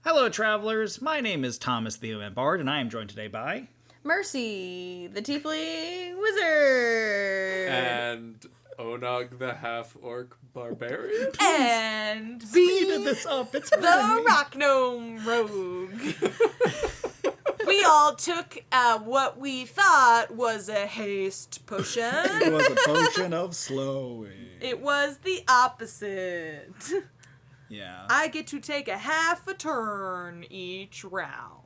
Hello, travelers. My name is Thomas the OM Bard, and I am joined today by... Mercy, the Tiefling Wizard. And Onog, the half-orc barbarian. And Speeded this up. It's the Rock Gnome Rogue. We all took what we thought was a haste potion. It was a potion of slowing. It was the opposite. Yeah. I get to take a half a turn each round.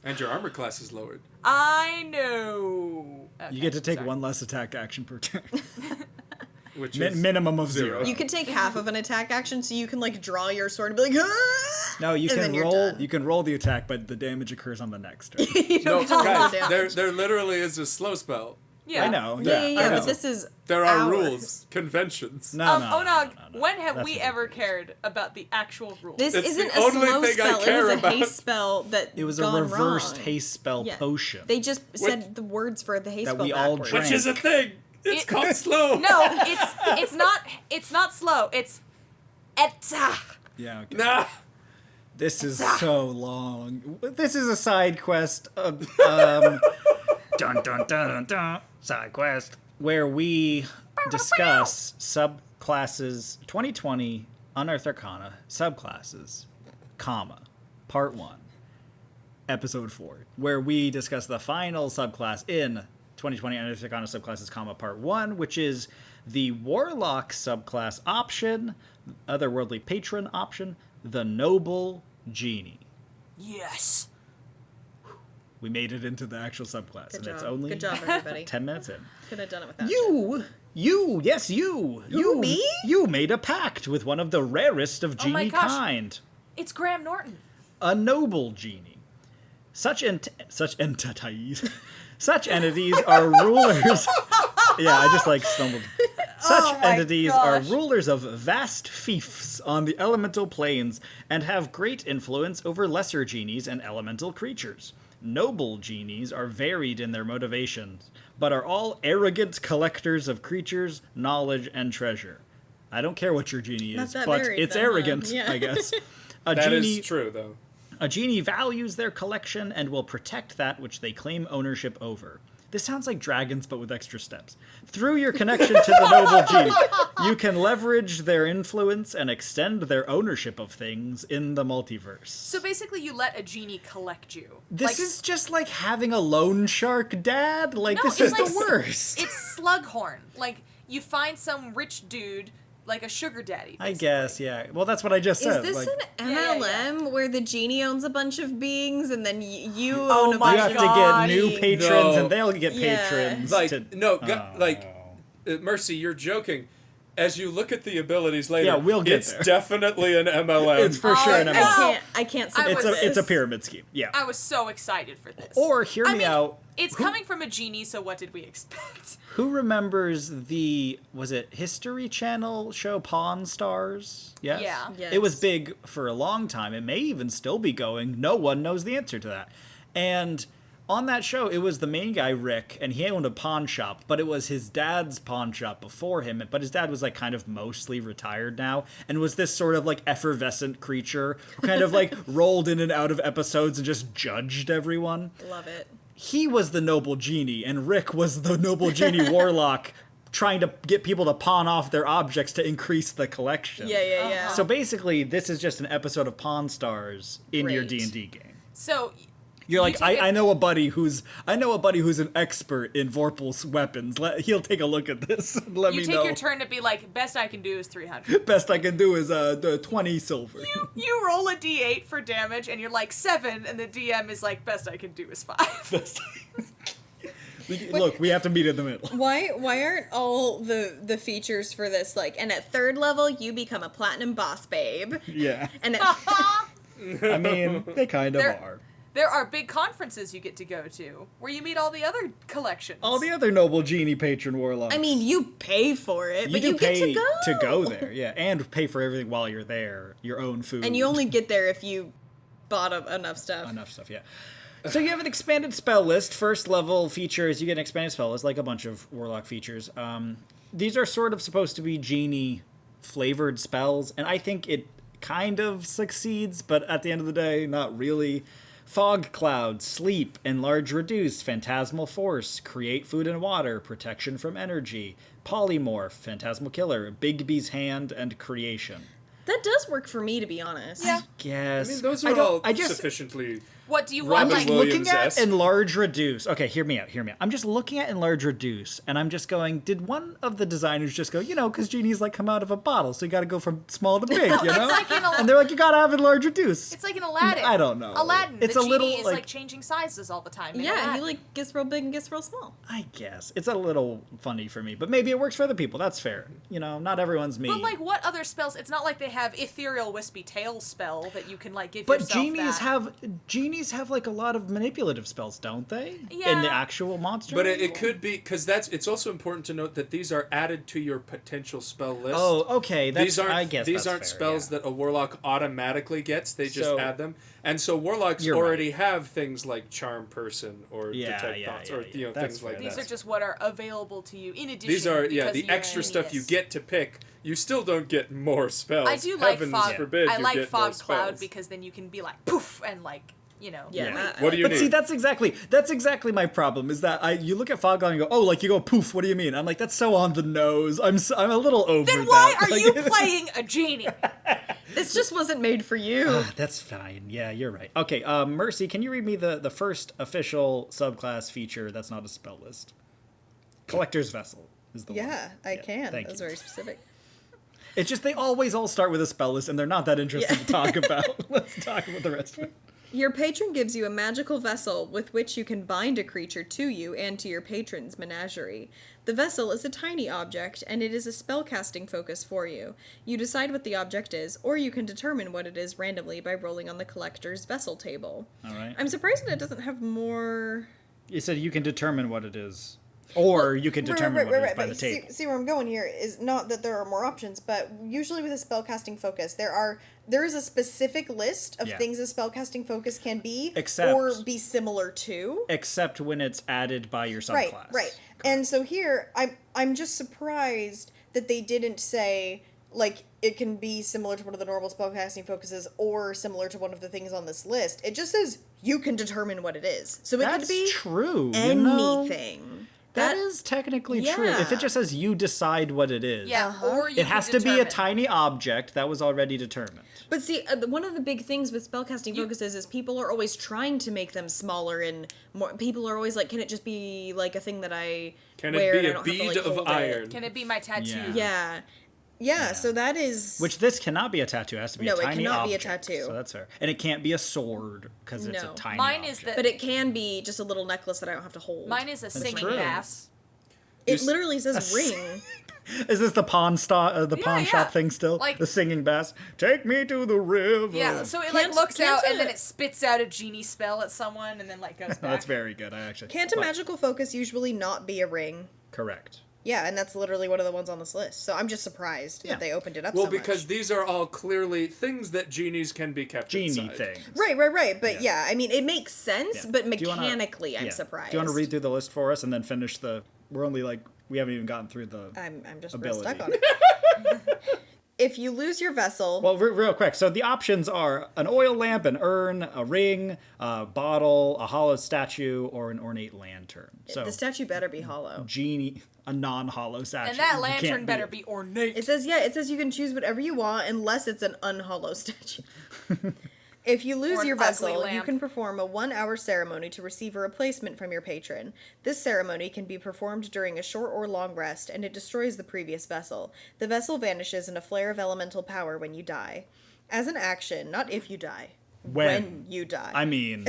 And your armor class is lowered. I know. Okay, You get to take sorry. one less attack action per turn. Which is Minimum of 0. You can take half of an attack action, so you can like draw your sword and be like, ah! No, you And can then you're roll. done. You can roll the attack, but the damage occurs on the next turn. You No, don't have guys, damage. there literally is a slow spell. Yeah. I know. Yeah, I yeah, know. but this is There are ours. rules, conventions. No, Onog, no. when have That's we ridiculous. ever cared about the actual rules? This It's isn't the a only slow thing I spell. It care was a about. haste spell that It was a gone reversed wrong. haste spell Yeah. potion. They just said the words for the haste That spell we all backwards. drank. Which is a thing. It's It- called slow. No, it's not slow. It's etza. Yeah. Okay. Nah. This is so long. This is a side quest. Dun dun dun dun dun. Side quest where we discuss subclasses 2020 Unearthed Arcana subclasses, comma, part 1, episode 4, where we discuss the final subclass in 2020 Unearthed Arcana subclasses, comma, part 1, which is the Warlock subclass option, otherworldly patron option, the Noble Genie. Yes. We made it into the actual subclass, Good and job. it's only Good job, everybody. 10 minutes in. Could have done it without Yes, you, me? You made a pact with one of the rarest of Oh my genie gosh. kind, It's Graham Norton. a noble genie. Such entities, such entities are rulers. Yeah, I just stumbled. Such Oh my entities gosh. are rulers of vast fiefs on the elemental planes and have great influence over lesser genies and elemental creatures. Noble genies are varied in their motivations, but are all arrogant collectors of creatures, knowledge, and treasure. I don't care what your genie Not is, that but varied, it's then, huh? arrogant, Yeah. I guess. A That genie, is true, though. a genie values their collection and will protect that which they claim ownership over. This sounds like dragons, but with extra steps. Through your connection to the noble genie, you can leverage their influence and extend their ownership of things in the multiverse. So basically, you let a genie collect you. This is just like having a loan shark, Dad. Like, No, this it's is like the worst. It's Slughorn. Like you find some rich dude, like a sugar daddy. I basically. guess, yeah. Well, that's what I just Is said. this like, an Yeah, MLM where the genie owns a bunch of beings and then you Oh own a my you bunch have of to get new beings? patrons, No. and they'll get Yeah. patrons. Like, to... no, Oh. Mercy, you're joking. As you look at the abilities later, Yeah, we'll get it's there. definitely an MLM. It's for sure an no. MLM. I can't I support was- this. It's a pyramid scheme. Yeah. I was so excited for this. Or hear I me mean, out. It's coming from a genie, so what did we expect? Who remembers was it History Channel show Pawn Stars? Yes? Yeah. Yes. It was big for a long time. It may even still be going. No one knows the answer to that. And on that show, it was the main guy, Rick, and he owned a pawn shop, but it was his dad's pawn shop before him. But his dad was like kind of mostly retired now, and was this sort of like effervescent creature who kind of like rolled in and out of episodes and just judged everyone. Love it. He was the noble genie, and Rick was the noble genie warlock trying to get people to pawn off their objects to increase the collection. Yeah. So basically, this is just an episode of Pawn Stars in your Great. D&D game. So You're like, take it- I know a buddy who's an expert in Vorpal's weapons. He'll take a look at this and let you me take know. your turn to be like, best I can do is 300. Best I can do is the 20 silver. You roll a d8 for damage, and you're like 7, and the DM is like, best I can do is 5. Look, we have to meet in the middle. Why aren't all the features for this like, and at 3rd level you become a platinum boss babe, Yeah. and at I mean, they kind of There- are. There are big conferences you get to go to, where you meet all the other collections. All the other noble genie patron warlocks. I mean you pay for it, but do you get pay to go there, yeah, and pay for everything while you're there, your own food, and you only get there if you bought enough stuff. enough stuff, yeah. So you have an expanded spell list. First level features, you get an expanded spell list, like a bunch of warlock features. These are sort of supposed to be genie flavored spells, and I think it kind of succeeds, but at the end of the day, not really. Fog cloud, sleep, enlarge, reduce, phantasmal force, create food and water, protection from energy, polymorph, phantasmal killer, Bigby's hand, and creation. That does work for me, to be honest. Yeah. Yes. I mean, those are all I just, sufficiently. What do you Robin want? Like, Williams. looking at Williams-esque. enlarge reduce. Okay, hear me out. I'm just looking at enlarge reduce, and I'm just going, did one of the designers just go, because Genie's like come out of a bottle, so you got to go from small to big, you know? like in And they're like, you got to have enlarge reduce. it's like in Aladdin. I don't know. Aladdin. It's the a genie little, is like- like changing sizes all the time. in Yeah, he Aladdin. like gets real big and gets real small. I guess it's a little funny for me, but maybe it works for other people. That's fair. Not everyone's me. But like, what other spells? It's not like they have ethereal wispy tail spell that you can like give But yourself. genies have like a lot of manipulative spells, don't they? In Yeah. the actual monster. But it could be because it's also important to note that these are added to your potential spell list. Oh, okay. These aren't I guess these that's aren't fair, spells yeah. that a warlock automatically gets. They just So- add them, and so warlocks You're already have things like charm person or Yeah, detect yeah, thoughts yeah, or yeah. That's things like fair. These that. are just what are available to you in addition. These are because the you're extra stuff you genius. get to pick. You still don't get more spells. I do like Heavens fog. forbid I you like get more fog cloud spells. because then you can be like poof and like Yeah. Yeah. that- What do you But need? see, that's exactly my problem. Is that you look at Fog Cloud and you go, oh, like you go poof. What do you mean? I'm like, that's so on the nose. I'm a little over Then that. why are Like, you playing a genie? This just wasn't made for you. That's fine. Yeah, you're right. Okay, Mercy, can you read me the first official subclass feature that's not a spell list? Collector's Vessel is the one. Yeah, I can. thank That's you. very specific. It's just they always all start with a spell list, and they're not that interesting to talk about. Let's talk about the rest of it. Your patron gives you a magical vessel with which you can bind a creature to you and to your patron's menagerie. The vessel is a tiny object, and it is a spellcasting focus for you. You decide what the object is, or you can determine what it is randomly by rolling on the collector's vessel table. All right. I'm surprised that it doesn't have more... You said you can determine what it is. Or you can determine what it is by the but table. see where I'm going here is not that there are more options, but usually with a spellcasting focus, there is a specific list of Yeah. things a spellcasting focus can be Except- or be similar to. Except when it's added by your Right, subclass. right. And so here, I'm just surprised that they didn't say like it can be similar to one of the normal spellcasting focuses or similar to one of the things on this list. It just says you can determine what it is. So it That's could be true. you know? anything. That is technically true. If it Yeah. just says you decide what it is. Yeah, or you It has to can be a determine. tiny object that was already determined. But see, one of the big things with spellcasting focuses is people are always trying to make them smaller and more. People are always like, can it just be like a thing that I Can wear it and be I a don't have to, bead like, of hold it? iron? Can it be my tattoo? Yeah. Yeah. So that is Which this cannot be a tattoo. It has to be No, a it tiny cannot be a object. tattoo. So that's fair. And it can't be a sword because it's a No. tiny Mine is object. the But it can be just a little necklace that I don't have to hold. mine is a singing true. bass. It literally says ring. Is this the pawn pawn yeah. shop thing still? Like- the singing bass. Take me to the river. Yeah, so it Can't- like looks out can't and then a- it spits out a genie spell at someone and then like goes back. That's very good. I actually can't a but- magical focus usually not be a ring? correct. Yeah, and that's literally one of the ones on this list. So I'm just surprised Yeah. that they opened it up Well, so because much. these are all clearly things that genies can be kept Genie inside. thing. Right. But Yeah. yeah, I mean, it makes sense, Yeah. but Do you wanna- mechanically, I'm yeah. surprised. Do you want to read through the list for us and then finish the? We're only like we haven't even gotten through the. I'm just real ability. stuck on it. If you lose your vessel, Well, real quick. So the options are an oil lamp, an urn, a ring, a bottle, a hollow statue, or an ornate lantern. So The statue better be hollow. genie, a non-hollow statue. And that You lantern can't better be ornate. it says you can choose whatever you want unless it's an unhollow statue. If you lose Or an your ugly vessel, you lamp. can perform a 1-hour ceremony to receive a replacement from your patron. This ceremony can be performed during a short or long rest, and it destroys the previous vessel. The vessel vanishes in a flare of elemental power when you die. As an action, not if you die, when you die. I mean,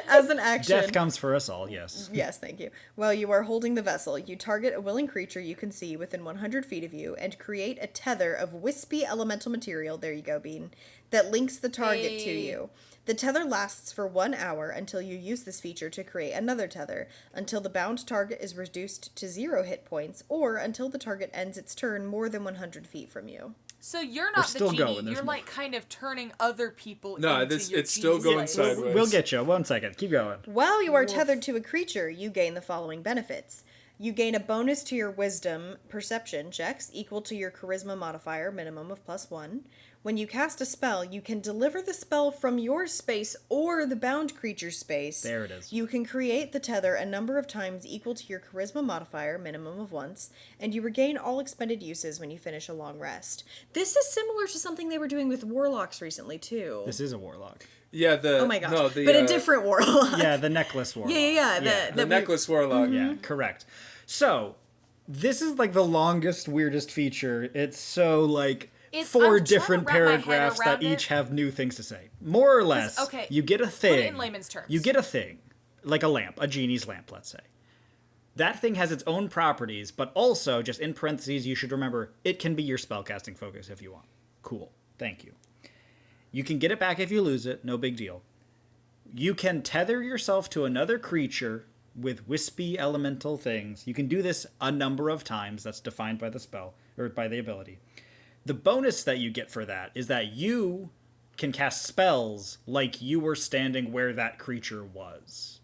As an action. death comes for us all. Yes. Yes, thank you. While you are holding the vessel, you target a willing creature you can see within 100 feet of you and create a tether of wispy elemental material, there you go, Bean, that links the target to Hey. you. The tether lasts for 1 hour until you use this feature to create another tether, until the bound target is reduced to 0 hit points, or until the target ends its turn more than 100 feet from you. So you're not the still genie. going, there's you're more. like kind of turning other people No, into this- your it's still genie going slaves. sideways. We'll get you. 1 second. Keep going. While you are tethered to a creature, you gain the following benefits. You gain a bonus to your wisdom perception checks equal to your charisma modifier, minimum of +1. When you cast a spell, you can deliver the spell from your space or the bound creature's space. There it is. You can create the tether a number of times equal to your charisma modifier, minimum of once, and you regain all expended uses when you finish a long rest. This is similar to something they were doing with warlocks recently, too. This is a warlock. Yeah, Oh my gosh. But a different warlock. Yeah, the necklace warlock. Yeah. the necklace warlock. Yeah, correct. So, this is like the longest, weirdest feature. It's so like I'm 4 trying to different wrap my head paragraphs that around each it. have new things to say. More or less, okay, you get a thing. put it in layman's terms. You get a thing, like a lamp, a genie's lamp, let's say. That thing has its own properties, but also, just in parentheses, you should remember, it can be your spellcasting focus if you want. Cool. Thank you. You can get it back if you lose it, no big deal. You can tether yourself to another creature with wispy elemental things. You can do this a number of times. That's defined by the spell, or by the ability. The bonus that you get for that is that you can cast spells like you were standing where that creature was.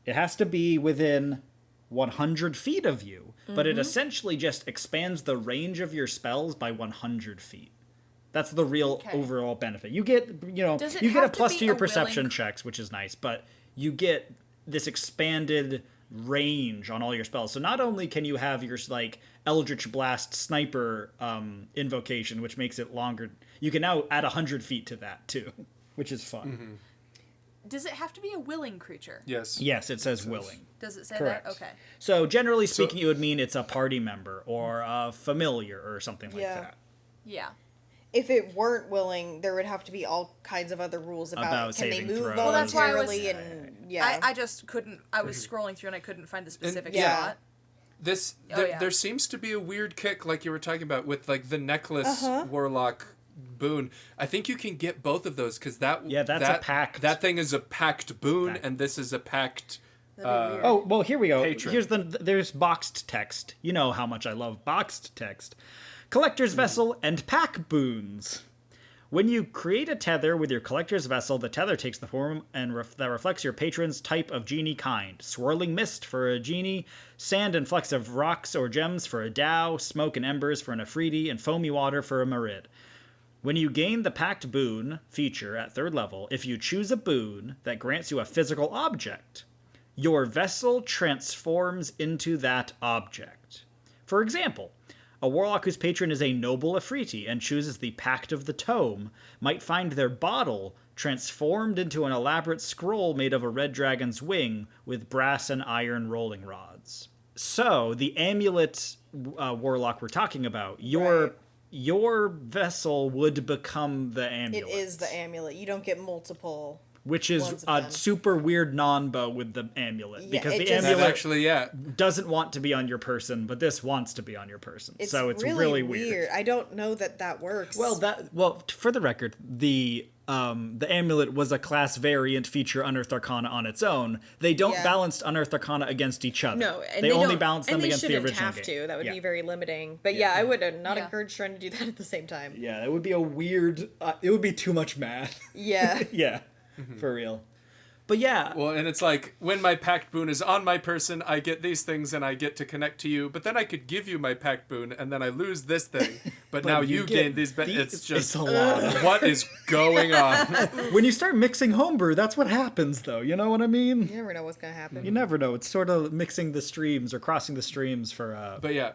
It has to be within 100 feet of you, but it essentially just expands the range of your spells by 100 feet. That's the real overall benefit. You get, Does it you get a have to plus be to your a perception willing- checks, which is nice, but you get this expanded range on all your spells. So not only can you have your like Eldritch Blast sniper invocation, which makes it longer, you can now add 100 feet to that too, which is fun. Mm-hmm. Does it have to be a willing creature? Yes. Yes, it says willing. Does it say Correct. that? Okay. So generally speaking, it would mean it's a party member or a familiar or something like Yeah. that. Yeah. If it weren't willing, there would have to be all kinds of other rules about can they saving move throws. Well, that's why I was- voluntarily and yeah. I just couldn't. I was scrolling through and I couldn't find the specific yeah. spot. This Oh, yeah. there seems to be a weird kick, like you were talking about, with like the necklace warlock boon. I think you can get both of those because that's a pact. That thing is a pact boon, Pact. and this is a pact. Oh, well, here we go. Patron. There's boxed text. You know how much I love boxed text. Collector's Vessel and Pact Boons. When you create a tether with your Collector's Vessel, the tether takes the form and that reflects your patron's type of genie kind. Swirling mist for a genie, sand and flecks of rocks or gems for a Dao, smoke and embers for an Afridi, and foamy water for a Marid. When you gain the Pact Boon feature at 3rd level, if you choose a boon that grants you a physical object, your vessel transforms into that object. For example, a warlock whose patron is a noble Afriti and chooses the Pact of the Tome might find their bottle transformed into an elaborate scroll made of a red dragon's wing with brass and iron rolling rods. So, the amulet warlock we're talking about, your vessel would become the amulet. It is the amulet. You don't get multiple. Which is ones of a them. super weird non-bow with the amulet. Yeah, Because it the just- That amulet actually, yeah. doesn't want to be on your person, but this wants to be on your person. It's so it's really weird. I don't know that works. Well, for the record, the amulet was a class variant feature Unearthed Arcana on its own. They don't Yeah. balance Unearthed Arcana against each other. No, and they only don't- balance them and they against the shouldn't original have game. to. That would Yeah. be very limiting. But yeah, I would not Yeah. encourage trying to do that at the same time. Yeah, it would be a weird. It would be too much math. Yeah. Yeah, for real. But yeah, Well, and it's like, when my pact boon is on my person, I get these things and I get to connect to you, but then I could give you my pact boon and then I lose this thing. But now you get gain these, it's it's a lot. what is going on? when you start mixing homebrew, that's what happens, though. You know what I mean? You never know what's gonna happen. You never know. It's sort of mixing the streams or crossing the streams for. But yeah,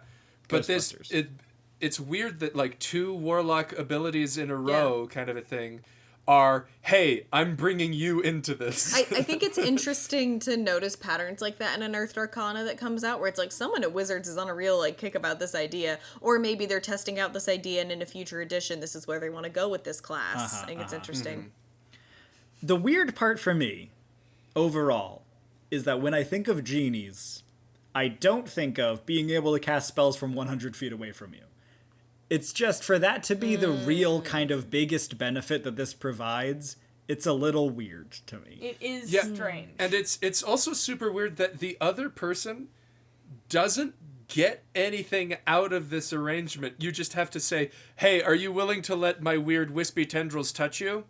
but this, Ghostbusters. it's weird that like 2 warlock abilities in a row kind of a thing are, hey, I'm bringing you into this. I think it's interesting to notice patterns like that in Unearthed Arcana that comes out, where it's like someone at Wizards is on a real like kick about this idea, or maybe they're testing out this idea and in a future edition this is where they want to go with this class. I think it's interesting. The weird part for me, overall, is that when I think of genies, I don't think of being able to cast spells from 100 feet away from you. It's just for that to be the real kind of biggest benefit that this provides, it's a little weird to me. It is Yeah. strange. And it's also super weird that the other person doesn't get anything out of this arrangement. You just have to say, hey, are you willing to let my weird wispy tendrils touch you?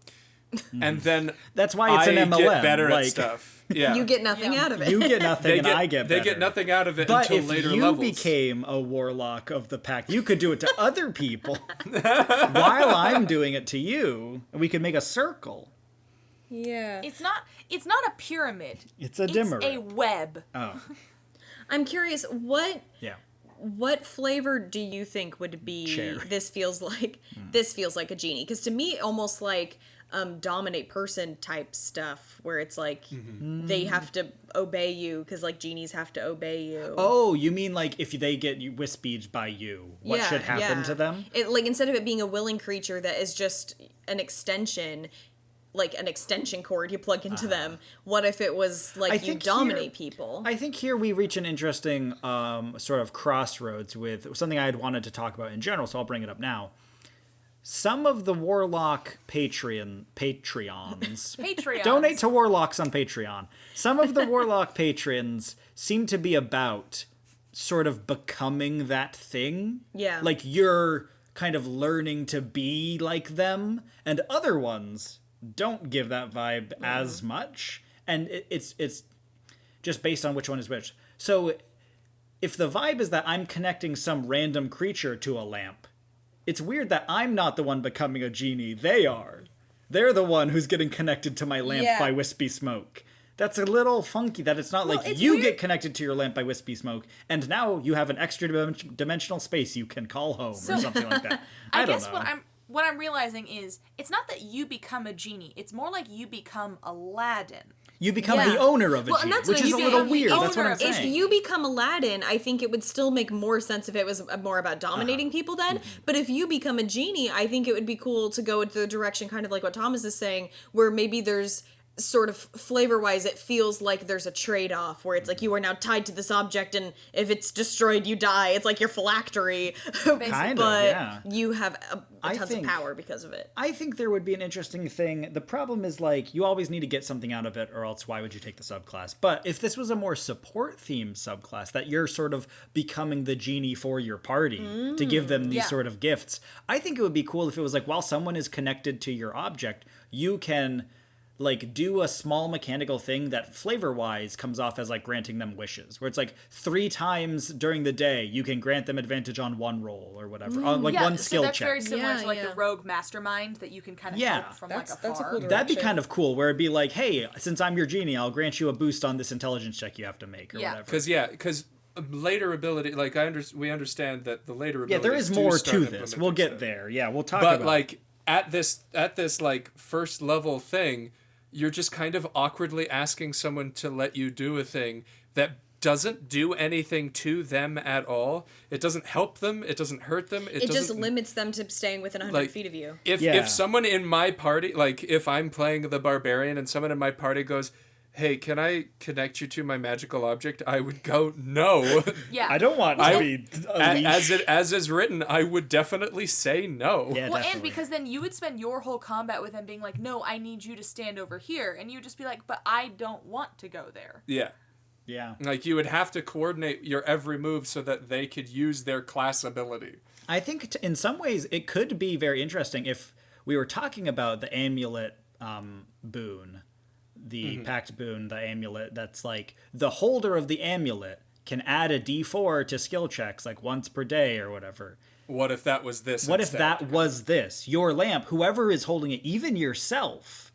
and then That's why it's an MLM. get better like, at stuff. Yeah, You get nothing out of it. You get nothing, and I get better. They get nothing out of it But until if later you levels. became a warlock of the pact, you could do it to other people while I'm doing it to you, and we could make a circle. Yeah. It's not a pyramid. It's a dimmer. It's a web. Oh, I'm curious, yeah. what flavor do you think would be Chair. this feels like a genie? Because to me, almost like dominate person type stuff, where it's like they have to obey you because like genies have to obey you. Oh, you mean like if they get wispied by you, what should happen to them? It, like, instead of it being a willing creature that is just an extension, like an extension cord you plug into them, what if it was like I you think dominate people? I think here we reach an interesting sort of crossroads with something I had wanted to talk about in general, so I'll bring it up now. Some of the Warlock Patreons Patreon. donate to Warlocks on Patreon. Some of the Warlock patrons seem to be about sort of becoming that thing. Yeah. Like you're kind of learning to be like them, and other ones don't give that vibe as much. And it's just based on which one is which. So if the vibe is that I'm connecting some random creature to a lamp, it's weird that I'm not the one becoming a genie. They are. They're the one who's getting connected to my lamp Yeah. by wispy smoke. That's a little funky that it's not like it's you weird. get connected to your lamp by wispy smoke, and now you have an extra dimensional space you can call home or something like that. I don't guess know. what I'm realizing is it's not that you become a genie. It's more like you become Aladdin. You become Yeah. the owner of a Well, and genie, that's which what is a you little become the weird. That's what owner I'm of- saying. If you become Aladdin, I think it would still make more sense if it was more about dominating people then. But if you become a genie, I think it would be cool to go into the direction kind of like what Thomas is saying, where maybe there's sort of flavor-wise, it feels like there's a trade-off where it's like you are now tied to this object, and if it's destroyed, you die. It's like your phylactery. Kind of, but yeah. you have I tons think- of power because of it. I think there would be an interesting thing. The problem is, like, you always need to get something out of it, or else why would you take the subclass? But if this was a more support-themed subclass, that you're sort of becoming the genie for your party to give them these Yeah. sort of gifts, I think it would be cool if it was like, while someone is connected to your object, you can like do a small mechanical thing that flavor-wise comes off as like granting them wishes, where it's like 3 times during the day you can grant them advantage on one roll or whatever, on like one skill so that's check. very similar Yeah, to like yeah. the rogue mastermind that you can kind of Yeah. help from That's- like that's a afar. cool That'd be direction. kind of cool, where it'd be like, hey, since I'm your genie, I'll grant you a boost on this intelligence check you have to make, or Yeah. whatever. Because later ability, like we understand that the later Yeah, abilities there is do more start to this. implementing We'll get stuff. there. Yeah, we'll talk But about like at this like first level thing, you're just kind of awkwardly asking someone to let you do a thing that doesn't do anything to them at all. It doesn't help them. It doesn't hurt them. It just doesn't, limits them to staying within 100 like, feet of you. If Yeah. someone in my party, like if I'm playing the barbarian and someone in my party goes, "Hey, can I connect you to my magical object?" I would go, "No." Yeah. I don't want to be as is written, I would definitely say no. Yeah, Well, and definitely. because then you would spend your whole combat with them being like, "No, I need you to stand over here," and you would just be like, "But I don't want to go there." Yeah. Yeah. Like you would have to coordinate your every move so that they could use their class ability. I think in some ways it could be very interesting if we were talking about the amulet boon, the Pact Boon, the amulet that's like the holder of the amulet can add a d4 to skill checks like once per day or whatever. What if that was this? What if instead? that was this? Your lamp, whoever is holding it, even yourself,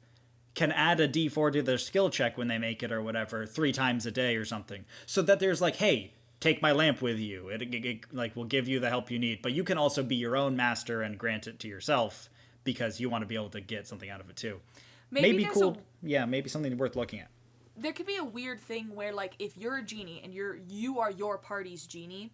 can add a d4 to their skill check when they make it or whatever 3 times a day or something. So that there's like, hey, take my lamp with you. It like will give you the help you need, but you can also be your own master and grant it to yourself because you want to be able to get something out of it too. Maybe there's cool. Yeah, maybe something worth looking at. there could be a weird thing where like if you're a genie and you are your party's genie,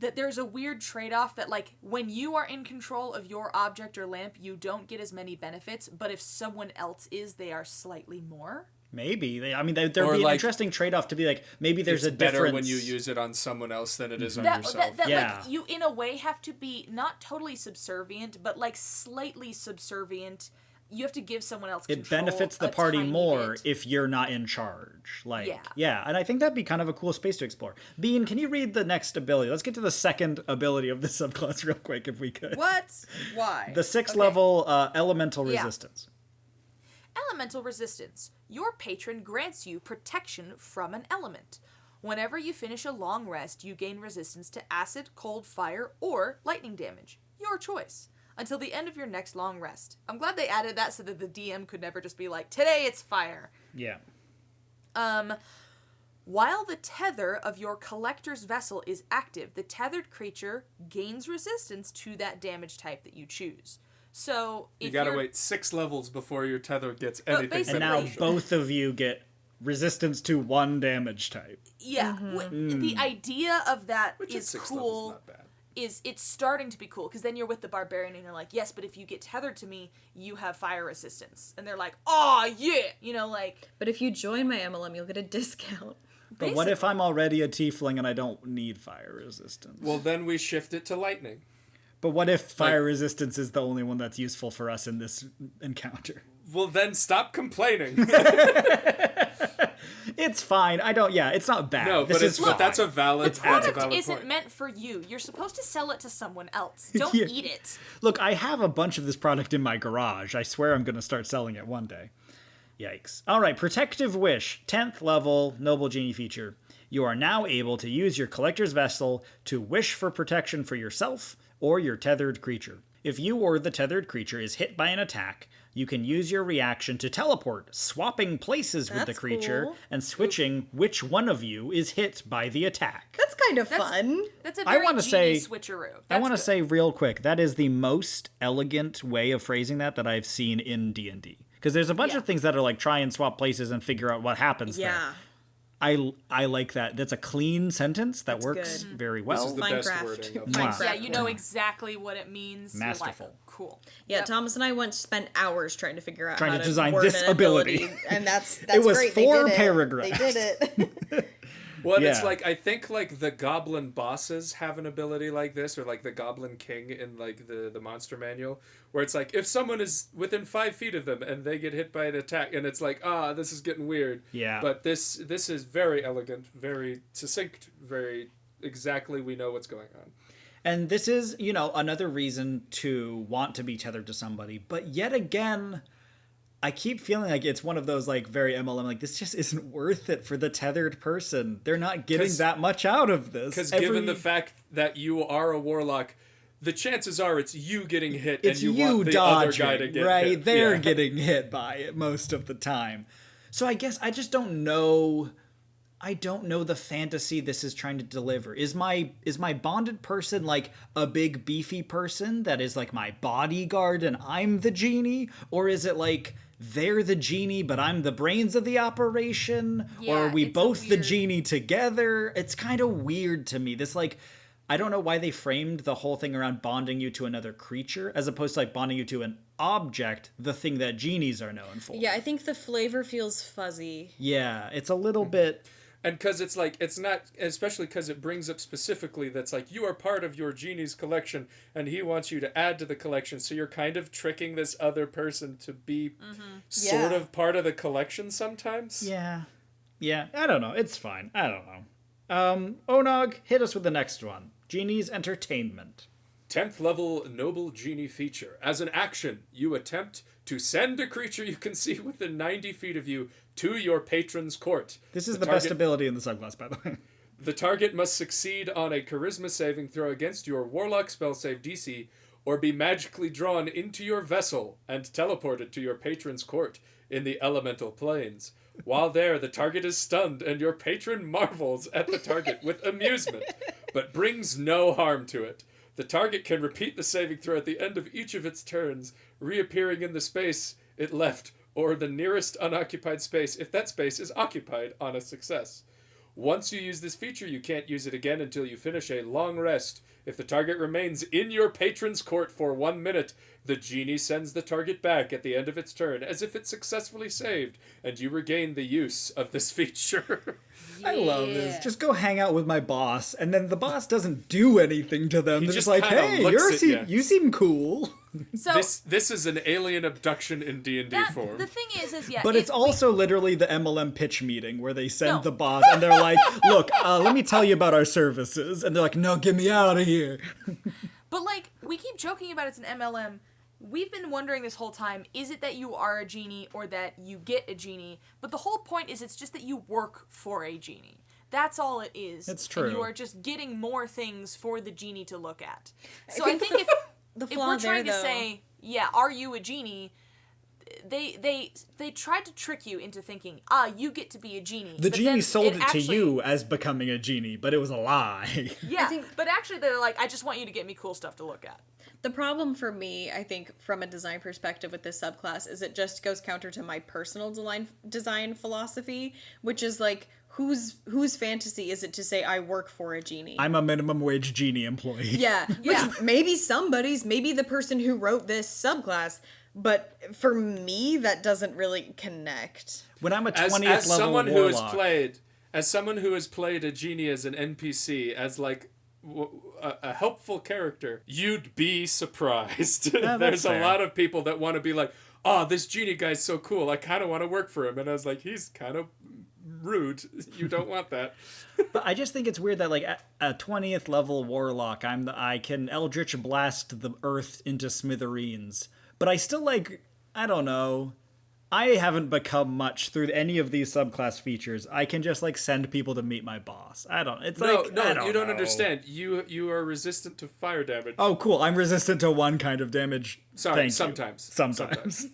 that there's a weird trade-off that like when you are in control of your object or lamp, you don't get as many benefits, but if someone else is, they are slightly more. Maybe there'd be Or, an like, interesting trade-off to be like maybe there's it's a better difference when you use it on someone else than it is on That yourself. Yeah. like you in a way have to be not totally subservient, but like slightly subservient. You have to give someone else control. it benefits the a party tiny more bit. if you're not in charge. Like, Yeah. and I think that'd be kind of a cool space to explore. Bean, can you read the next ability? Let's get to the second ability of the subclass real quick, if we could. What? Why? The 6th Okay. level elemental Yeah. resistance. Elemental resistance. Your patron grants you protection from an element. Whenever you finish a long rest, you gain resistance to acid, cold, fire, or lightning damage. Your choice. Until the end of your next long rest. I'm glad they added that so that the DM could never just be like, today it's fire. Yeah. While the tether of your collector's vessel is active, the tethered creature gains resistance to that damage type that you choose. So if You gotta wait 6 levels before your tether gets anything. basically- And now Basically- both of you get resistance to one damage type. Yeah, the idea of that Which is at 6 cool. levels not bad. It's starting to be cool because then you're with the barbarian and you're like, yes, but if you get tethered to me, you have fire resistance, and they're like, oh yeah, you know, like. But if you join my MLM, you'll get a discount. But what if I'm already a tiefling and I don't need fire resistance? Well, then we shift it to lightning. But what if fire resistance is the only one that's useful for us in this encounter? Well, then stop complaining. It's fine. It's not bad. No, This but is fine. that's a valid. The that's a product valid isn't point. meant for you. You're supposed to sell it to someone else. Don't Yeah. eat it. Look, I have a bunch of this product in my garage. I swear I'm going to start selling it one day. Yikes. All right, Protective Wish, 10th level Noble Genie feature. You are now able to use your collector's vessel to wish for protection for yourself or your tethered creature. If you or the tethered creature is hit by an attack, you can use your reaction to teleport, swapping places with the That's creature cool. and switching which one of you is hit by the attack. That's kind of fun. That's a I very wanna Genie say- switcheroo. I That's want to good. say real quick, that is the most elegant way of phrasing that I've seen in D&D. Because there's a bunch Yeah. of things that are like try and swap places and figure out what happens there. Yeah. I like that. That's a clean sentence that That's works good. very This well. is the best Minecraft. wording of Wow. Minecraft. Yeah, you know exactly what it means. You're like, Masterful. cool. Yeah, Yep. Thomas and I once spent hours trying to figure out Trying how to to design word this an ability. And that's was great. 4 they did paragraphs. It. They did it. Well, and it's Yeah. like I think like the goblin bosses have an ability like this, or like the goblin king in like the monster manual, where it's like if someone is within 5 feet of them and they get hit by an attack, and it's like this is getting weird. Yeah. But this is very elegant, very succinct, very exactly we know what's going on. And this is, another reason to want to be tethered to somebody. But yet again, I keep feeling like it's one of those like very MLM, like this just isn't worth it for the tethered person. They're not getting that much out of this. Because given the fact that you are a warlock, the chances are it's you getting hit it's and you want the other guy to get right? hit. They're Yeah. getting hit by it most of the time. So I guess I just don't know. I don't know the fantasy this is trying to deliver. Is my bonded person like a big beefy person that is like my bodyguard and I'm the genie? Or is it like they're the genie but I'm the brains of the operation? Or are Yeah, we it's a both the weird- genie together? It's kind of weird to me. This like I don't know why they framed the whole thing around bonding you to another creature as opposed to like bonding you to an object, the thing that genies are known for. Yeah, I think the flavor feels fuzzy. Yeah, it's a little bit. And because it's like, it's not, especially because it brings up specifically that's like, you are part of your genie's collection, and he wants you to add to the collection, so you're kind of tricking this other person to be sort Yeah. of part of the collection sometimes. Yeah. Yeah, I don't know. It's fine. I don't know. Onog, hit us with the next one. Genie's Entertainment. 10th level Noble Genie feature. As an action, you attempt to send a creature you can see within 90 feet of you to your patron's court. This is the best ability in the subclass, by the way. The target must succeed on a charisma saving throw against your warlock spell save DC, or be magically drawn into your vessel and teleported to your patron's court in the elemental planes. While there, the target is stunned, and your patron marvels at the target with amusement, but brings no harm to it. The target can repeat the saving throw at the end of each of its turns, reappearing in the space it left, or the nearest unoccupied space if that space is occupied on a success. Once you use this feature, you can't use it again until you finish a long rest. If the target remains in your patron's court for 1 minute, the genie sends the target back at the end of its turn as if it successfully saved, and you regain the use of this feature. I love this. Yeah. Just go hang out with my boss, and then the boss doesn't do anything to them. He They're just just like, kinda hey, looks at you seem cool. So This is an alien abduction in D&D form. the thing is yeah. But if it's also literally the MLM pitch meeting where they send No. the boss and they're like, look, let me tell you about our services. And they're like, no, get me out of here. But like we keep joking about it's an MLM. we've been wondering this whole time, is it that you are a genie or that you get a genie? But the whole point is it's just that you work for a genie. That's all it is. It's true. And you are just getting more things for the genie to look at. So I I think think the if flaw we're trying there, to though- say, yeah, are you a genie? They tried to trick you into thinking, you get to be a genie. The But genie then sold it actually- to you as becoming a genie, but it was a lie. Yeah, but actually they're like, I just want you to get me cool stuff to look at. The problem for me, I think, from a design perspective with this subclass is it just goes counter to my personal design philosophy, which is like, whose fantasy is it to say I work for a genie? I'm a minimum wage genie employee. Yeah, Yeah. which maybe somebody's, maybe the person who wrote this subclass, but for me, that doesn't really connect. When I'm a 20th As level someone warlock, as someone who has played a genie as an NPC, as like a helpful character, you'd be surprised. that's There's fair. a lot of people that want to be like, this genie guy's so cool. I kind of want to work for him. And I was like, he's kind of rude. You don't want that. But I just think it's weird that like a 20th level warlock, I can eldritch blast the earth into smithereens, but I still like, I don't know. I haven't become much through any of these subclass features. I can just like send people to meet my boss. I don't. It's No, like no, I don't you don't know. understand. You are resistant to fire damage. Oh, cool. I'm resistant to one kind of damage. Sorry, Thank you. sometimes. Sometimes.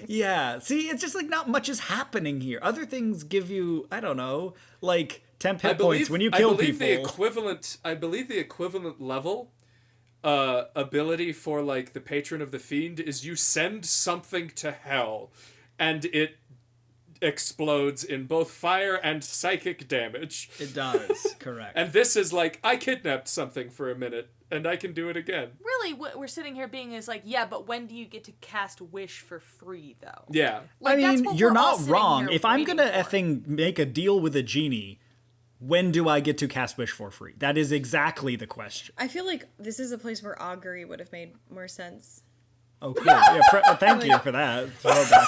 Yeah. See, it's just like not much is happening here. Other things give you, I don't know, like temp hit points when you kill people. I believe the equivalent level ability for like the Patron of the Fiend is you send something to hell, and it explodes in both fire and psychic damage. It does, correct. And this is like, I kidnapped something for a minute, and I can do it again. Really, what we're sitting here being is like, yeah, but when do you get to cast Wish for free, though? Yeah. Like, I that's mean, what you're we're all not sitting wrong. here If I'm waiting gonna for. effing make a deal with a genie, when do I get to cast Wish for free? That is exactly the question. I feel like this is a place where augury would have made more sense. Oh, cool. Yeah, thank you for that. Throwback.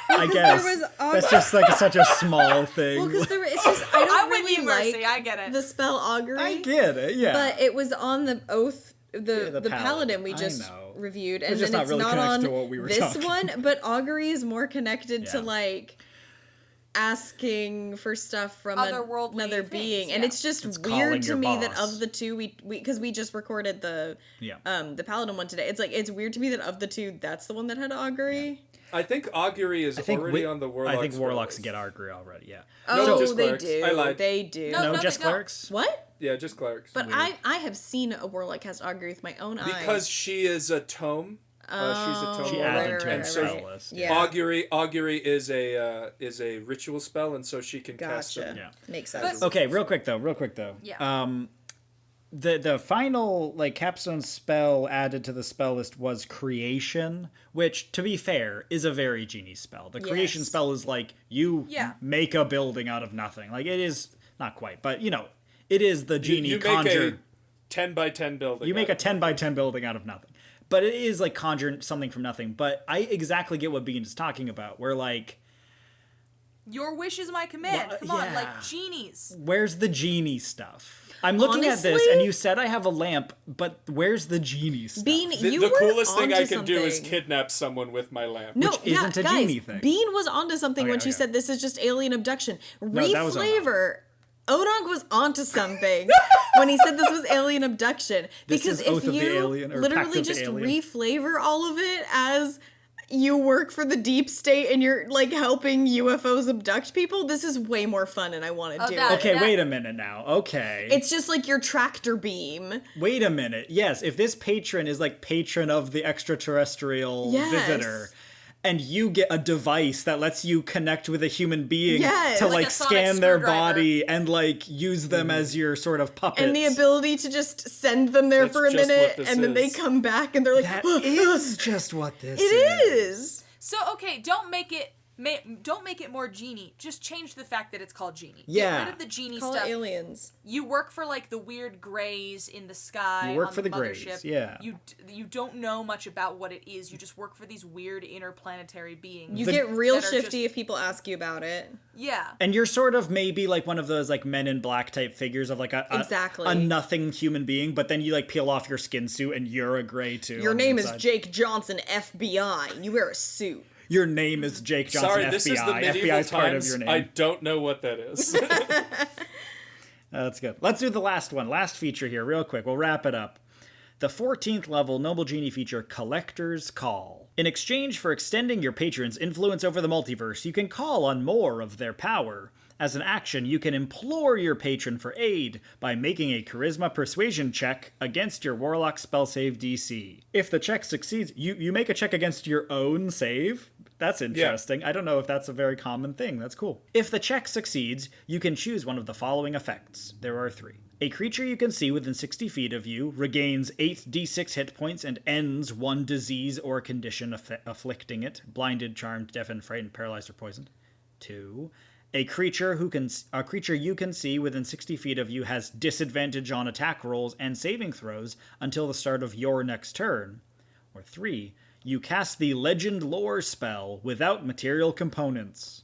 I guess there was that's just like such a small thing. Well, because it's just I don't I'm with really you, Mercy. like I get it. the spell augury. I get it. Yeah, But it was on the oath, the the paladin we I just know. reviewed, It's and just then not it's really not connected on to what we were this talking one. But augury is more connected to Yeah. like asking for stuff from Otherworldly another things, being, and yeah. it's just It's calling weird to your me that boss. of the two we because we just recorded the Yeah. the paladin one today. It's like it's weird to me that of the two, that's the one that had augury. I think augury is already on the warlocks. I think warlocks list. get augury already. Yeah. Oh, just they clerics. do. I lied. They do. No, No, they just don't. clerics. What? Yeah, just clerics. But I have seen a warlock cast augury with my own eyes. Because she is a tome. She's a tome She warlock. added to right, her and so spell list. Yeah. augury is a ritual spell, and so she can cast Gotcha. them. Yeah. Makes sense. Okay, real quick though. Yeah. The final like capstone spell added to the spell list was creation, which to be fair is a very genie spell. The creation Yes. spell is like you Yeah. make a building out of nothing. Like it is not quite, but you know, it is the genie You make conjure. a 10 by 10 building. You make a out of 10 by 10 building out of nothing. But it is like conjure something from nothing. But I exactly get what Bean is talking about. Where like, Your wish is my command. Well, Come on, yeah. like genies. where's the genie stuff? I'm looking at this, Honestly? and you said I have a lamp, but where's the genie stuff? Bean, The, you the were coolest thing I onto can do is something. kidnap someone with my lamp. No, Which yeah, isn't a guys, genie thing. Bean was onto something Okay, when she okay. said this is just alien abduction. that was Reflavor. Onog was onto something when he said this was alien abduction. This Because is if Oath of the you Alien, or Pact literally of the just Alien. reflavor all of it as you work for the deep state and you're like helping UFOs abduct people, this is way more fun and I want to Oh, do that- it. Okay, wait a minute now. Okay. It's just like your tractor beam. Wait a minute. Yes, if this patron is like patron of the extraterrestrial Yes. visitor, and you get a device that lets you connect with a human being Yes. to Like like a sonic scan their screwdriver. body and like use them as your sort of puppets. And the ability to just send them there That's for a just minute what this and then they is. come back and they're like, That is just what this it is. So, okay, don't make it don't make it more Genie. Just change the fact that it's called Genie. Yeah. Get rid of the Genie Call stuff. it aliens. You work for like the weird grays in the sky. You work on for the mothership. Greys, yeah. You don't know much about what it is. You just work for these weird interplanetary beings. You get real that are shifty just- if people ask you about it. Yeah. And you're sort of maybe like one of those like Men in Black type figures of like a Exactly. nothing human being, but then you like peel off your skin suit and you're a gray too. Your on the name is inside. Jake Johnson, FBI. You wear a suit. Your name is Jake Johnson, Sorry, FBI. this is the medieval FBI is part of times. your name. I don't know what that is. That's good. Let's do the last one. Last feature here, real quick. We'll wrap it up. The 14th level Noble Genie feature, Collector's Call. In exchange for extending your patron's influence over the multiverse, you can call on more of their power. As an action, you can implore your patron for aid by making a Charisma Persuasion check against your Warlock spell save DC. If the check succeeds, you make a check against your own save? That's interesting. I don't know if that's a very common thing. That's cool. If the check succeeds, you can choose one of the following effects. There are 3. A creature you can see within 60 feet of you regains 8d6 hit points and ends 1 disease or condition afflicting it. Blinded, charmed, deafened, frightened, paralyzed, or poisoned. 2. A creature you can see within 60 feet of you has disadvantage on attack rolls and saving throws until the start of your next turn. Or 3. You cast the Legend Lore spell without material components.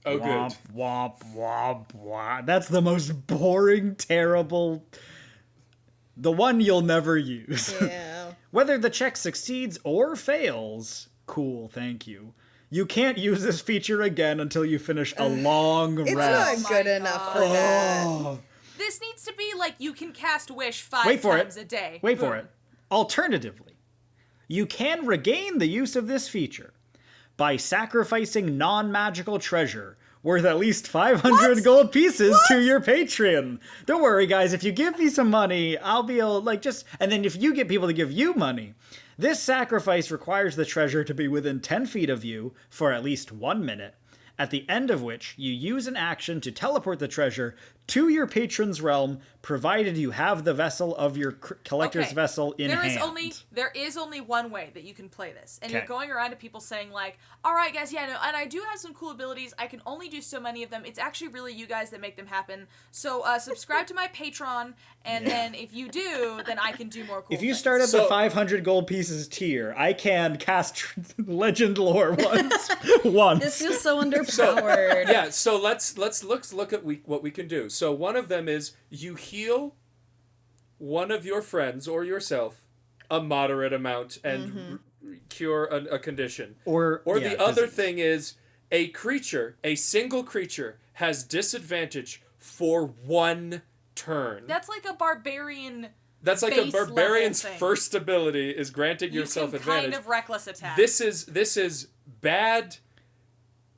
Oh, Womp, good. womp, womp, womp. That's the most boring, terrible... The one you'll never use. Yeah. Whether the check succeeds or fails... Cool, thank you. You can't use this feature again until you finish a long It's rest. not good my enough for God. that. Oh. This needs to be like you can cast Wish 5 Wait for times it. a day. Wait for Boom. it. Alternatively, you can regain the use of this feature by sacrificing non-magical treasure worth at least 500 gold pieces to your patron. Don't worry, guys. If you give me some money, I'll be able, and then if you get people to give you money, this sacrifice requires the treasure to be within 10 feet of you for at least 1 minute, at the end of which you use an action to teleport the treasure to your patron's realm, provided you have the vessel of your collector's Okay. vessel in There hand. is only one way that you can play this, and Okay. you're going around to people saying like, "All right, guys, yeah, no, and I do have some cool abilities. I can only do so many of them. It's actually really you guys that make them happen. So subscribe to my Patreon, and then if you do, then I can do more cool. If you things." start at the So- 500 gold pieces tier, I can cast Legend Lore once. This feels so underpowered. Yeah, so let's look at what we can do. So one of them is you heal one of your friends or yourself a moderate amount and cure a condition. Or yeah, the other disease. thing is a single creature has disadvantage for 1 turn. That's like a barbarian. That's like a base barbarian's level thing. first ability is granting You yourself can advantage. kind of reckless attack. This is bad.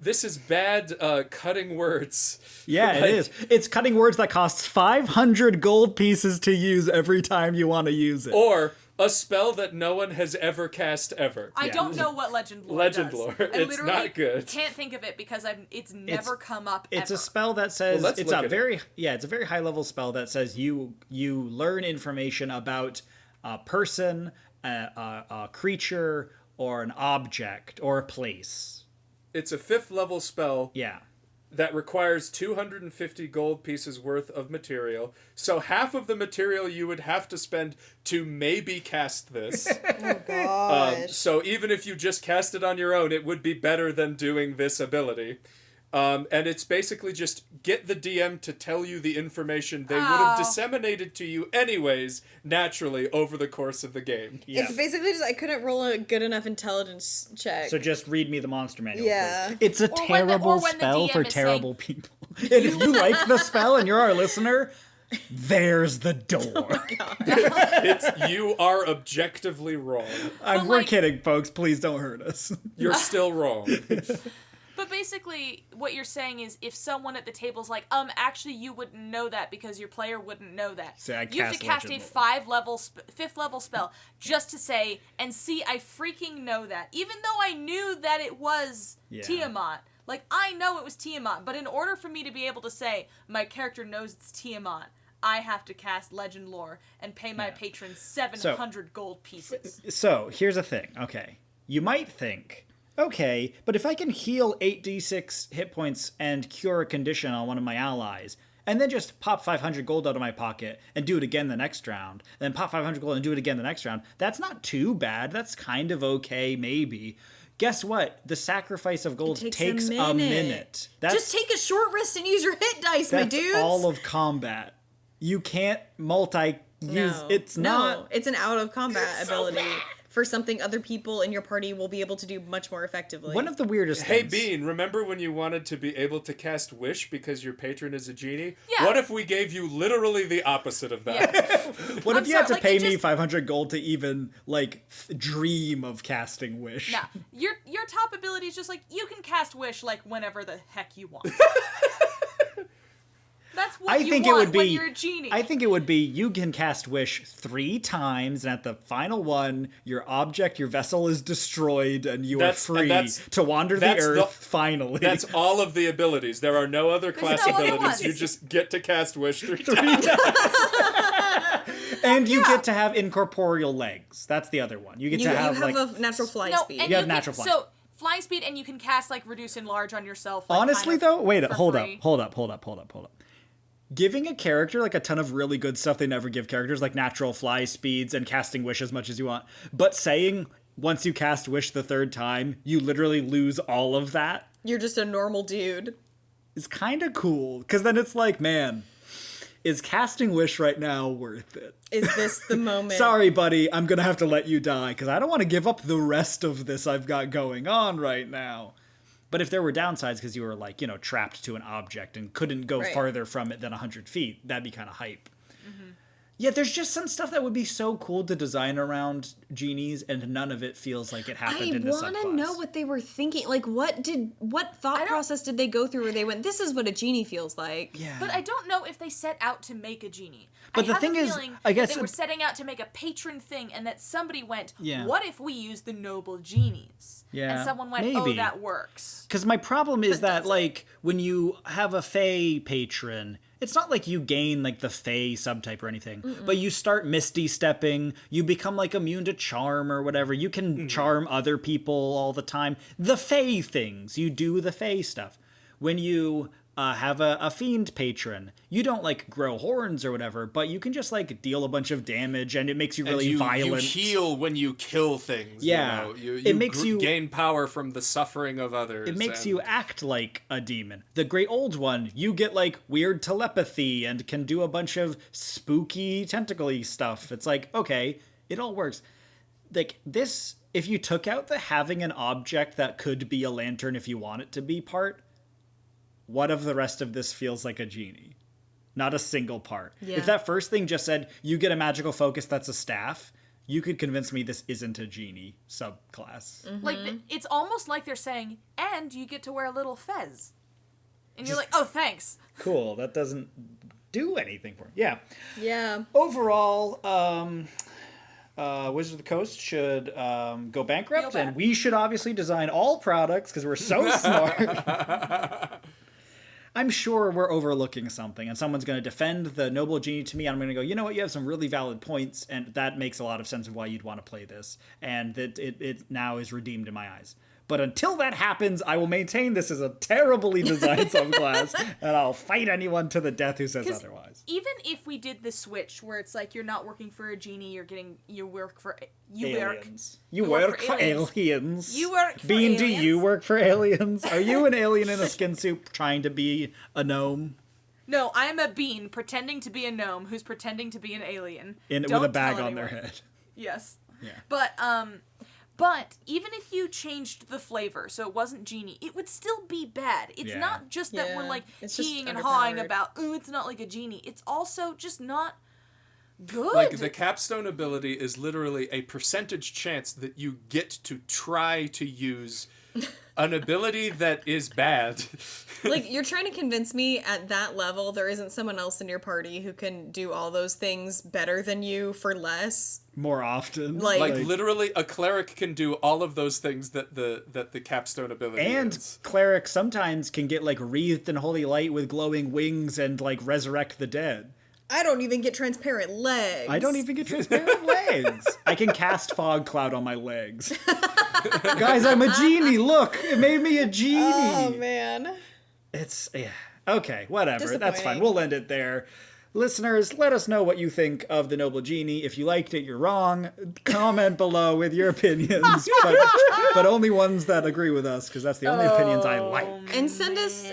This is bad cutting words. Yeah, Like, it is. It's cutting words that costs 500 gold pieces to use every time you want to use it. Or a spell that no one has ever cast ever. I Yeah. don't know what Legend Lore Legend does. Lore. I It's literally not good. Can't think of it because it's never come up. It's ever. a spell that says Well, let's it's look a at very it's a very high level spell that says you learn information about a person, a creature, or an object or a place. It's a 5th level spell Yeah. that requires 250 gold pieces worth of material. So half of the material you would have to spend to maybe cast this. Oh gosh. So even if you just cast it on your own, it would be better than doing this ability. And it's basically just get the DM to tell you the information they would have Oh. disseminated to you anyways, naturally, over the course of the game. Yeah. It's basically just I couldn't roll a good enough intelligence check. So just read me the monster manual. Yeah. Please. It's a Or when the- terrible or when the spell DM for is terrible people. And if you like the spell and you're our listener, there's the door. You are objectively wrong. We're like- kidding, folks. Please don't hurt us. You're still wrong. But basically, what you're saying is, if someone at the table's like, actually, you wouldn't know that because your player wouldn't know that. Say, I You have to cast cast a Legend Lore. 5th level spell just to say, and see, I freaking know that, even though I knew that it was Yeah. Tiamat. Like, I know it was Tiamat, but in order for me to be able to say my character knows it's Tiamat, I have to cast Legend Lore and pay my patron 700 gold pieces. So here's the thing. Okay, you might think Okay, but if I can heal 8d6 hit points and cure a condition on one of my allies, and then just pop 500 gold out of my pocket and do it again the next round, then pop 500 gold and do it again the next round, that's not too bad. That's kind of okay, maybe. Guess what? The sacrifice of gold takes a minute. Just take a short rest and use your hit dice, my dudes. That's all of combat. You can't multi-use. No. It's not. It's an out of combat ability for something other people in your party will be able to do much more effectively. One of the weirdest Hey, things. Bean, remember when you wanted to be able to cast Wish because your patron is a genie? Yeah. What if we gave you literally the opposite of that? Yeah. What I'm if you had to sorry, like, pay it me just- 500 gold to even, like, dream of casting Wish? Nah, your top ability is just like you can cast Wish like whenever the heck you want. That's what I you think want it would be. when you're a genie. I think it would be you can cast Wish 3 times, and at the final one, your object, your vessel is destroyed, and you are free to wander the earth. Finally, That's all of the abilities. There are no other class no other abilities. ones. You just get to cast Wish 3 times. and you get to have incorporeal legs. That's the other one. You get you to have, have like a natural fly no, speed. and You have can- natural flying. So flying speed, and you can cast like reduce and large on yourself. Like, honestly, kind of though, wait, for hold free. up. Giving a character like a ton of really good stuff they never give characters, like natural fly speeds and casting Wish as much as you want, but saying once you cast Wish the 3rd time, you literally lose all of that You're just a normal dude. is kind of cool. Because then it's like, man, is casting Wish right now worth it? Is this the moment? Sorry, buddy, I'm gonna have to let you die because I don't want to give up the rest of this I've got going on right now. But if there were downsides because you were, like, you know, trapped to an object and couldn't go Right. farther from it than 100 feet, that'd be kind of hype. Yeah, there's just some stuff that would be so cool to design around genies, and none of it feels like it happened in the subclass. I want to know what they were thinking. Like, what thought process did they go through where they went, this is what a genie feels like? Yeah. But I don't know if they set out to make a genie. But I the have thing a is, feeling I guess they were it- setting out to make a patron thing, and that somebody went, Yeah. "What if we use the noble genies?" Yeah, and someone went, "Oh, maybe. that works." Because my problem is But that, does it? like, when you have a Fae patron, it's not like you gain, like, the Fae subtype or anything, but you start Misty Stepping, you become, like, immune to charm or whatever. You can charm other people all the time. The Fae things. You do the Fae stuff. When you have a Fiend patron, you don't, like, grow horns or whatever, but you can just, like, deal a bunch of damage, and it makes you really violent. You heal when you kill things. Yeah. You know? It makes you- gain power from the suffering of others. It makes and- you act like a demon. The Great Old One, you get, like, weird telepathy and can do a bunch of spooky, tentacle-y stuff. It's like, okay, it all works. Like, this, if you took out the having an object that could be a lantern if you want it to be part, what of the rest of this feels like a genie? Not a single part. Yeah. If that first thing just said, you get a magical focus that's a staff, you could convince me this isn't a genie subclass. Like it's almost like they're saying, "And you get to wear a little fez," and you're like, "Oh, thanks." Cool. That doesn't do anything for me. Yeah. Yeah. Overall, Wizards of the Coast should go bankrupt, Feel bad. and we should obviously design all products because we're so smart. I'm sure we're overlooking something, and someone's going to defend the Noble Genie to me, and I'm going to go, you know what, you have some really valid points, and that makes a lot of sense of why you'd want to play this, and that it now is redeemed in my eyes. But until that happens, I will maintain this is a terribly designed subclass, and I'll fight anyone to the death who says 'Cause otherwise. Even if we did the switch where it's like you're not working for a genie, you work for Aliens. You You work for aliens. You work for Bean, do aliens? you work for aliens? Are you an alien in a skin suit trying to be a gnome No, I'm a bean pretending to be a gnome who's pretending to be an alien. with a Don't bag tell on their anyone. head? Yes. Yeah. But even if you changed the flavor so it wasn't genie, it would still be bad. It's Yeah. not just that we're Yeah, like it's just teeing and hawing underpowered. about, oh, it's not like a genie. It's also just not good. Like, the capstone ability is literally a percentage chance that you get to try to use an ability that is bad. Like, you're trying to convince me at that level there isn't someone else in your party who can do all those things better than you for less? More often. Like- Literally, a cleric can do all of those things that the capstone ability and is. clerics sometimes can get, like, wreathed in holy light with glowing wings and, like, resurrect the dead. I don't even get transparent legs. I don't even get transparent legs. I can cast fog cloud on my legs. Guys, I'm a genie. Look, it made me a genie. Oh man. It's, yeah. Okay, whatever. That's fine. Disappointing. We'll end it there. Listeners, let us know what you think of the Noble Genie. If you liked it, you're wrong. Comment below with your opinions, but only ones that agree with us, because that's the only opinions I like. And send us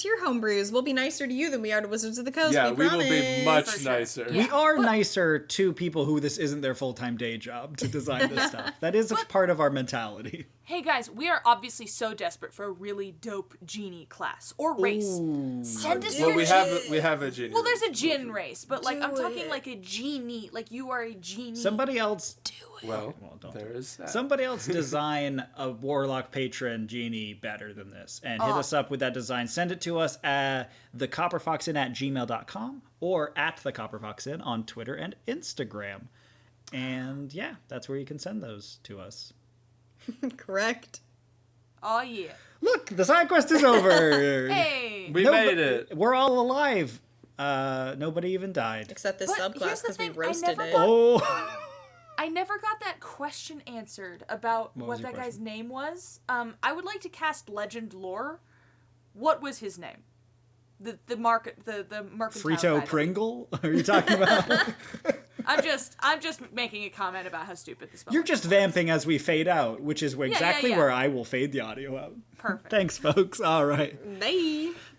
your homebrews. We'll be nicer to you than we are to Wizards of the Coast. Yeah, we we will be promise. much For sure. nicer. Yeah. We are nicer to people who this isn't their full-time day job to design this stuff. That is a part of our mentality. Hey guys, we are obviously so desperate for a really dope genie class or race. Send us Well, your we have a genie. Well, there's a djinn race, but like I'm Do talking it. like a genie, like you are a genie. Somebody else Well, don't there is that. Somebody else design a Warlock patron genie better than this. And hit us up with that design. Send it to us at thecopperfoxinn@gmail.com or at thecopperfoxinn on Twitter and Instagram. And yeah, that's where you can send those to us. Correct. Oh yeah. Look, the side quest is over. Hey. We made it. We're all alive. Nobody even died. Except this But subclass here's the because we thing, I roasted never it. got- Oh. I never got that question answered about What what was your that guy's question? name was. I would like to cast legend lore. What was his name? The mercantile Frito guy that- Pringle? Are you talking about? I'm just making a comment about how stupid this spell You're was. just vamping as we fade out, which is exactly yeah. where I will fade the audio out. Perfect. Thanks, folks. All right. Bye.